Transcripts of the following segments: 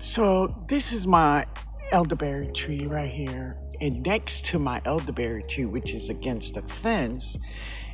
So this is my elderberry tree right here. And next to my elderberry tree, which is against the fence,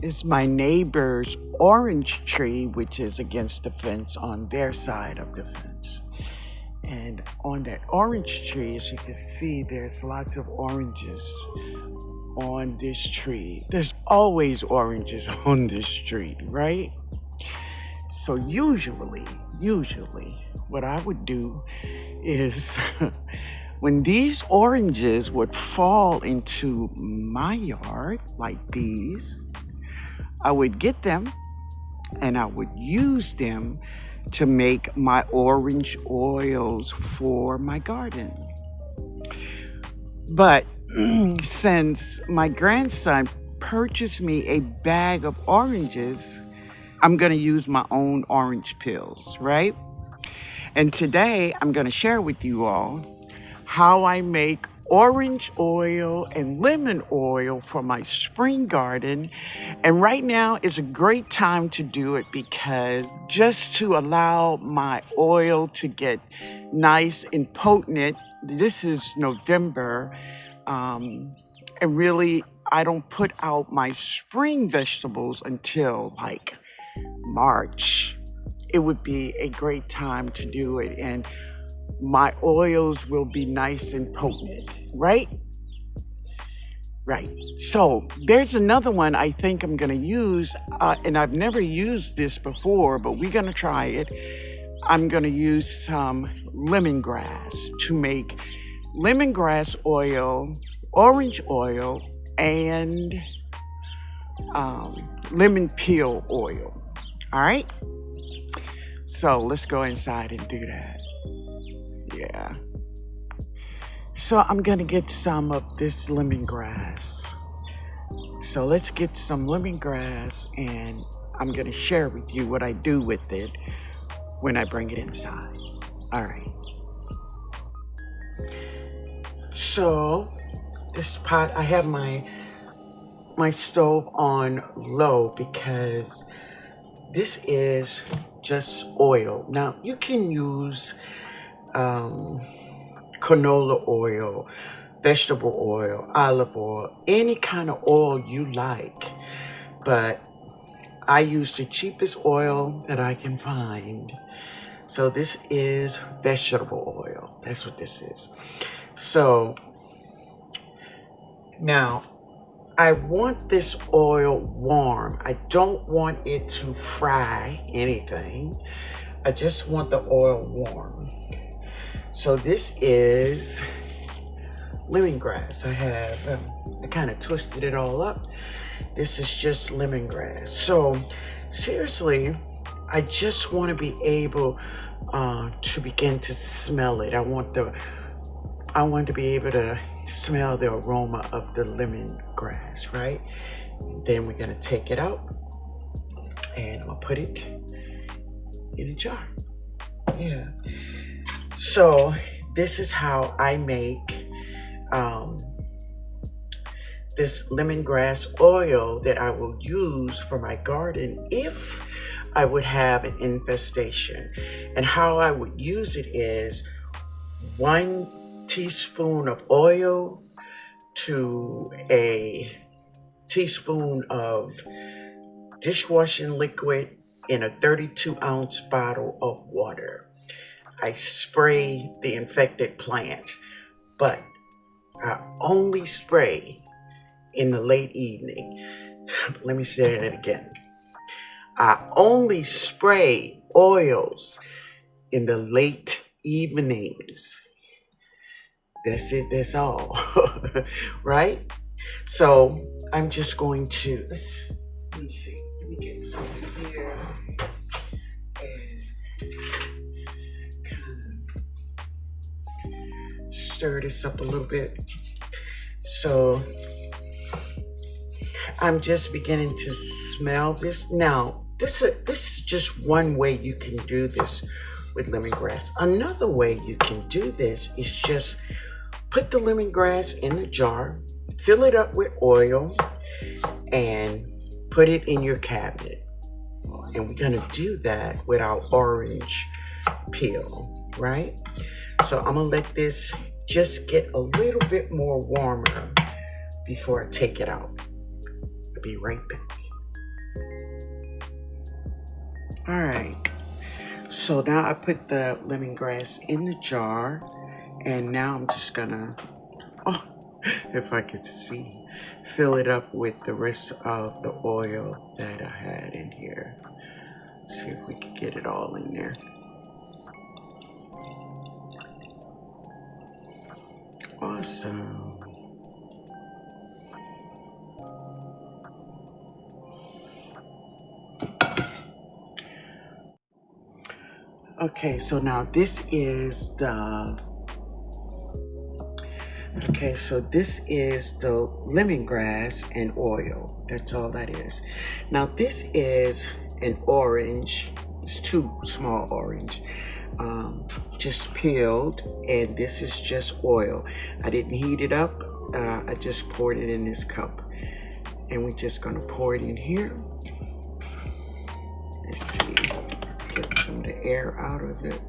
is my neighbor's orange tree, which is against the fence on their side of the fence. And on that orange tree, as you can see, there's lots of oranges on this tree. There's always oranges on this tree, right? So usually, what I would do is when these oranges would fall into my yard like these, I would get them and I would use them to make my orange oils for my garden. But since my grandson purchased me a bag of oranges, I'm going to use my own orange peels, right? And today I'm going to share with you all how I make orange oil and lemon oil for my spring garden. And right now is a great time to do it because just to allow my oil to get nice and potent, this is November, and really I don't put out my spring vegetables until like March. It would be a great time to do it, and my oils will be nice and potent, right? Right. So there's another one I think I'm going to use, and I've never used this before, but we're going to try it. I'm going to use some lemongrass to make lemongrass oil, orange oil, and lemon peel oil. All right. So let's go inside and do that. Yeah. So I'm going to get some of this lemongrass. So let's get some lemongrass and I'm going to share with you what I do with it when I bring it inside. All right. So this pot, I have my stove on low because this is just oil. Now you can use canola oil, vegetable oil, olive oil, any kind of oil you like. But I use the cheapest oil that I can find. So this is vegetable oil. That's what this is. So now I want this oil warm. I don't want it to fry anything. I just want the oil warm. So this is lemongrass. I kind of twisted it all up. This is just lemongrass. So seriously, I just want to be able to begin to smell it. I want to be able to smell the aroma of the lemongrass, right? And then we're gonna take it out and I'm gonna put it in a jar. Yeah. So this is how I make this lemongrass oil that I will use for my garden if I would have an infestation. And how I would use it is 1 teaspoon of oil to a teaspoon of dishwashing liquid in a 32-ounce bottle of water. I spray the infected plant, but I only spray in the late evening. Let me say that again. I only spray oils in the late evenings. That's it, that's all, right? So I'm just going to, let me see, let me get some here and kind of stir this up a little bit. So I'm just beginning to smell this. Now, this is just one way you can do this with lemongrass. Another way you can do this is just put the lemongrass in a jar, fill it up with oil, and put it in your cabinet. And we're gonna do that with our orange peel, right? So I'm gonna let this just get a little bit more warmer before I take it out. I'll be right back. All right, so now I put the lemongrass in the jar, and now I'm just gonna, oh, if I could see, fill it up with the rest of the oil that I had in here. See if we can get it all in there. Awesome. Okay, so now this is the lemongrass and oil. That's all that is. Now this is an orange. It's 2 small orange, just peeled, and this is just oil. I didn't heat it up. I just poured it in this cup, and we're just gonna pour it in here. Let's see, get some of the air out of it.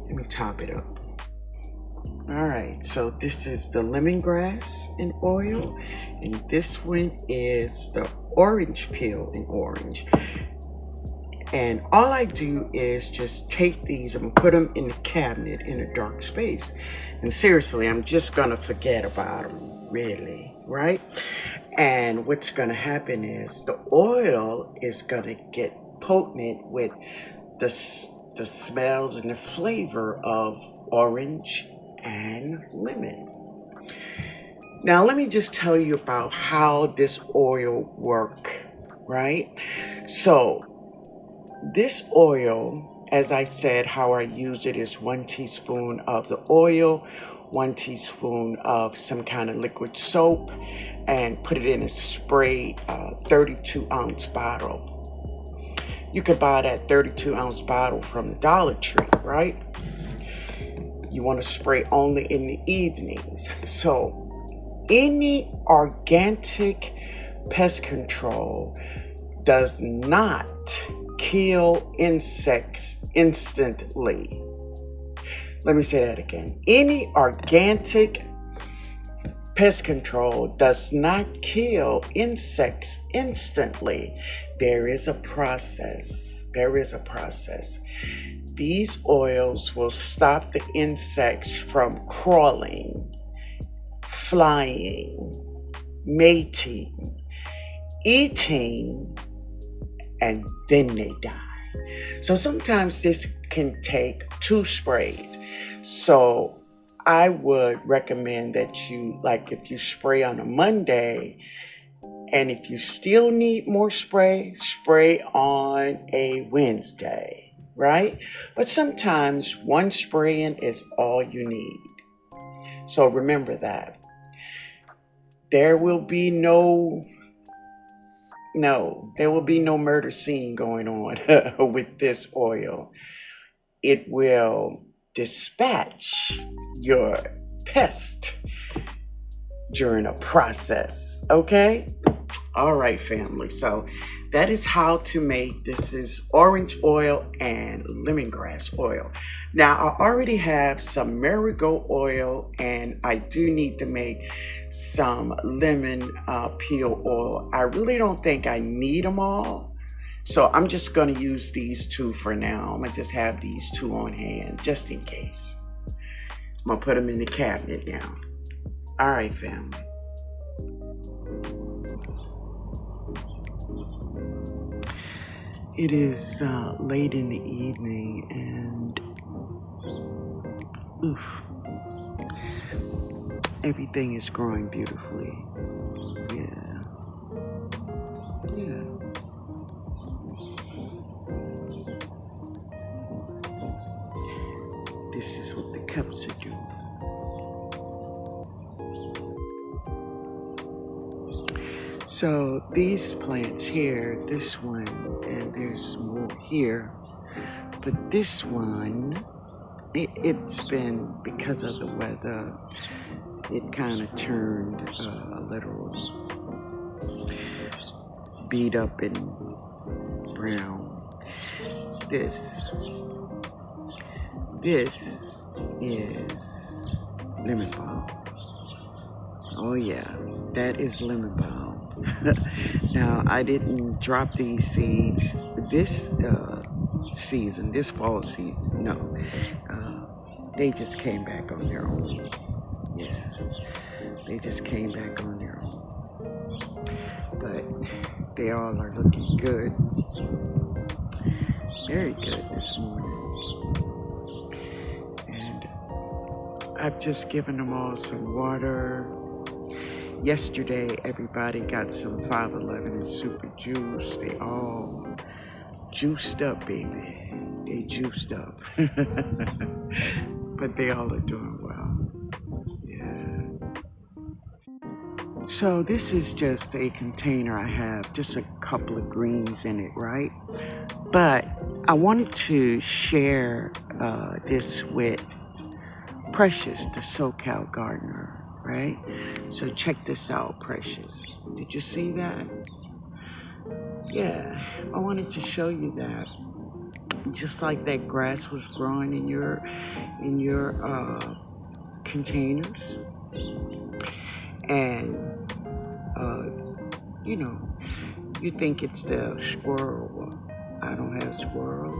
Let me top it up. All right, so this is the lemongrass and oil, and this one is the orange peel and orange. And all I do is just take these, I'm gonna put them in the cabinet in a dark space. And seriously, I'm just gonna forget about them, really, right? And what's gonna happen is the oil is gonna get potent with the smells and the flavor of orange and lemon. Now, let me just tell you about how this oil works, right? So, this oil, as I said, how I use it is 1 teaspoon of the oil, 1 teaspoon of some kind of liquid soap, and put it in a spray 32-ounce bottle. You could buy that 32-ounce bottle from the Dollar Tree, right? You want to spray only in the evenings. So any organic pest control does not kill insects instantly. Let me say that again. Any organic pest control does not kill insects instantly. There is a process. There is a process. These oils will stop the insects from crawling, flying, mating, eating, and then they die. So sometimes this can take 2 sprays. So I would recommend that you, like if you spray on a Monday, and if you still need more spray, spray on a Wednesday, right? But sometimes 1 spraying is all you need. So remember that. There will be no murder scene going on with this oil. It will dispatch your pest during a process, okay? All right, family. So that is how to make, this is orange oil and lemongrass oil. Now, I already have some marigold oil, and I do need to make some lemon peel oil. I really don't think I need them all. So I'm just going to use these 2 for now. I'm going to just have these 2 on hand just in case. I'm going to put them in the cabinet now. All right, family. It is late in the evening, and everything is growing beautifully. Yeah. This is what the cups are doing. So these plants here, this one, and there's more here, but this one, it's been, because of the weather, it kind of turned a little beat up and brown. this. This is lemon balm. Oh yeah, that is lemon balm. Now, I didn't drop these seeds this season, this fall season. No, they just came back on their own. Yeah, they just came back on their own. But they all are looking good. Very good this morning. And I've just given them all some water. Yesterday, everybody got some 511 and super juice. They all juiced up, baby. They juiced up. But they all are doing well. Yeah. So this is just a container I have, just a couple of greens in it, right? But I wanted to share this with Precious, the SoCal gardener, right? So check this out, Precious. Did you see that? Yeah, I wanted to show you that. Just like that grass was growing in your containers, and you know, you think it's the squirrel. I don't have squirrels,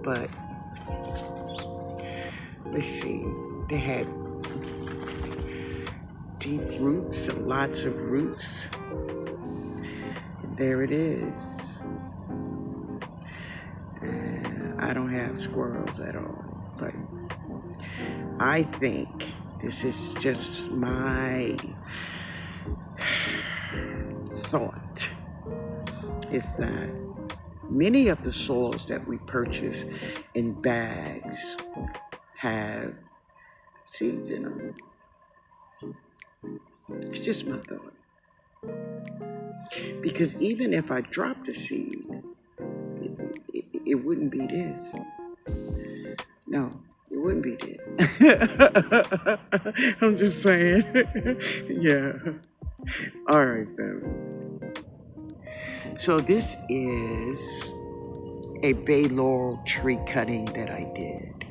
but let's see. They had deep roots, lots of roots. And there it is. And I don't have squirrels at all, but I think this is just my thought, is that many of the soils that we purchase in bags have seeds in them. It's just my thought. Because even if I dropped a seed, it wouldn't be this. No, it wouldn't be this. I'm just saying. Yeah. All right, family. So this is a bay laurel tree cutting that I did.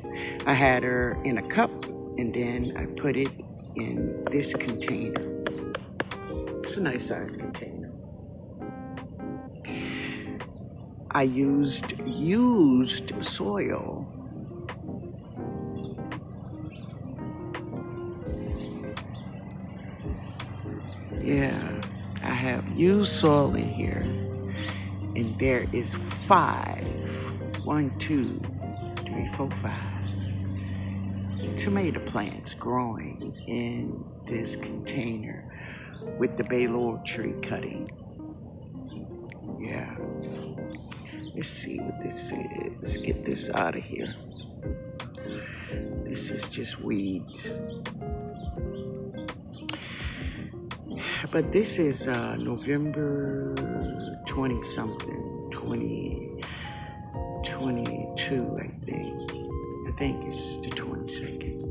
I had her in a cup, and then I put it in this container. It's a nice size container. I used soil. Yeah, I have used soil in here. And there is 5, 1, 2, 3, 4, 5 tomato plants growing in this container with the bay laurel tree cutting. Yeah. Let's see what this is. Let's get this out of here. This is just weeds. But this is November 20-something, 2022, I think. I think it's the 22nd.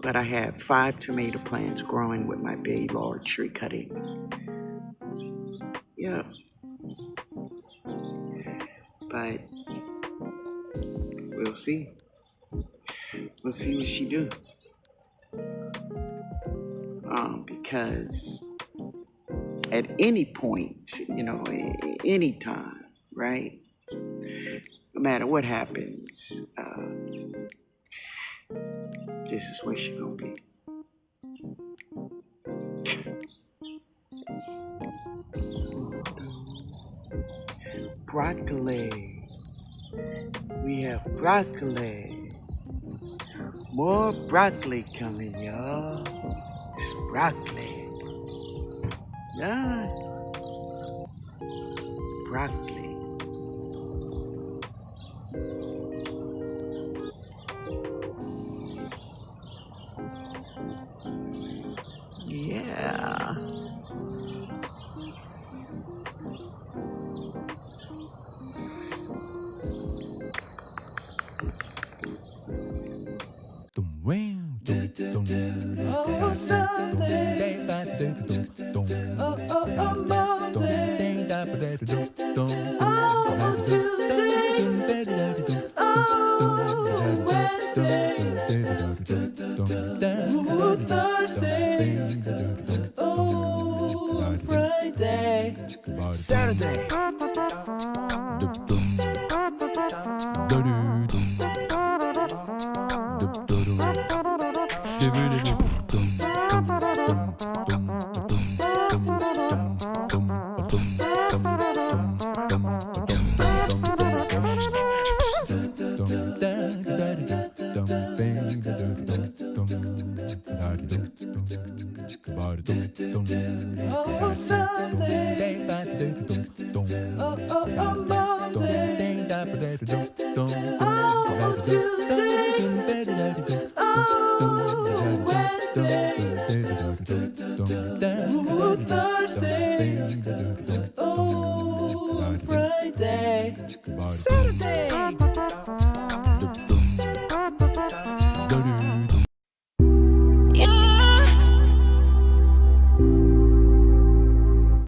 But I have 5 tomato plants growing with my bay laurel tree cutting. Yeah. But we'll see. We'll see what she do. Because at any point, any time, right? No matter what happens, this is where she's gonna be. Broccoli. We have broccoli. More broccoli coming, y'all. It's broccoli. Yeah. Broccoli. Yeah. Oh, Oh, Tuesday. Oh, Wednesday. Oh, Thursday. Oh, Friday. Saturday. Oh, Sunday. Oh, Monday. Oh, Tuesday. Oh, Wednesday. Oh, Thursday. Oh, Friday. Saturday.